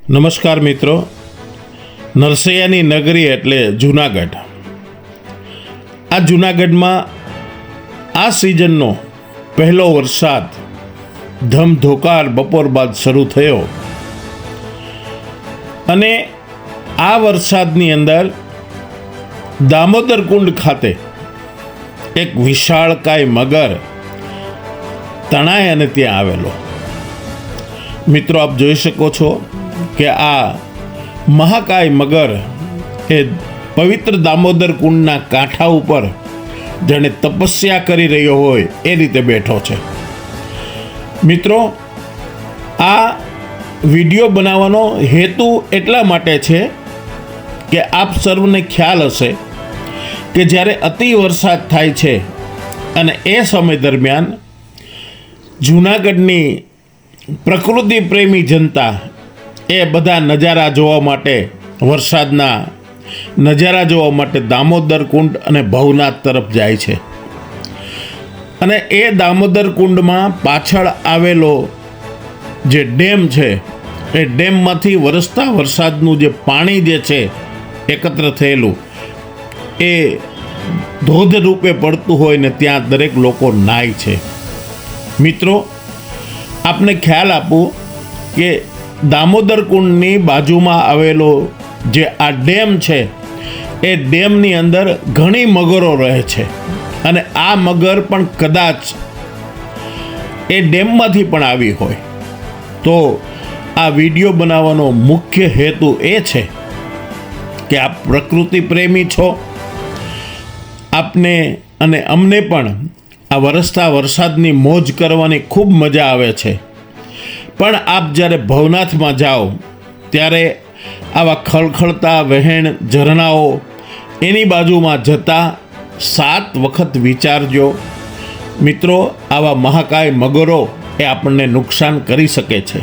નમસ્કાર મિત્રો, નરસૈયાની નગરી એટલે જૂનાગઢ. આ જૂનાગઢમાં આ સિઝનનો પહેલો વરસાદ ધમધોકાર બપોર બાદ શરૂ થયો અને આ વરસાદની અંદર દામોદર કુંડ ખાતે એક વિશાળકાય મગર તણાય અને ત્યાં આવેલો. મિત્રો, આપ જોઈ શકો છો કે આ મહાકાય મગર એ પવિત્ર દામોદર કુંડના કાંઠા ઉપર જાણે તપસ્યા કરી રહ્યો હોય એ રીતે બેઠો છે. મિત્રો, આ વિડીયો બનાવવાનો હેતુ એટલા માટે છે કે આપ સર્વને ખ્યાલ હશે કે જ્યારે અતિ વરસાદ થાય છે અને એ સમય દરમિયાન જૂનાગઢની પ્રકૃતિ પ્રેમી જનતા એ બધા નજારા જોવા માટે, વરસાદના નજારા જોવા માટે દામોદર કુંડ અને ભવનાથ તરફ જાય છે. અને એ દામોદર કુંડમાં પાછળ આવેલો જે ડેમ છે એ ડેમમાંથી વરસતા વરસાદનું જે પાણી જે છે એકત્ર થયેલું એ ધોધ રૂપે પડતું હોય ને ત્યાં દરેક લોકો નાય છે. મિત્રો, આપને ખ્યાલ આપું કે દામોદર કુંડની બાજુમાં આવેલો જે આ ડેમ છે એ ડેમની અંદર ઘણી મગરો રહે છે અને આ મગર પણ કદાચ એ ડેમમાંથી પણ આવી હોય. તો આ વિડીયો બનાવવાનો મુખ્ય હેતુ એ છે કે આપ પ્રકૃતિ પ્રેમી છો, આપને અને અમને પણ આ વરસતા વરસાદની મોજ કરવાની ખૂબ મજા આવે છે. પણ આપ જ્યારે ભવનાથમાં જાઓ ત્યારે આવા ખળખળતા વહેણ ઝરણાઓ એની બાજુમાં જતા 7 વખત વિચારજો. મિત્રો, આવા મહાકાય મગરો એ આપણને નુકસાન કરી શકે છે.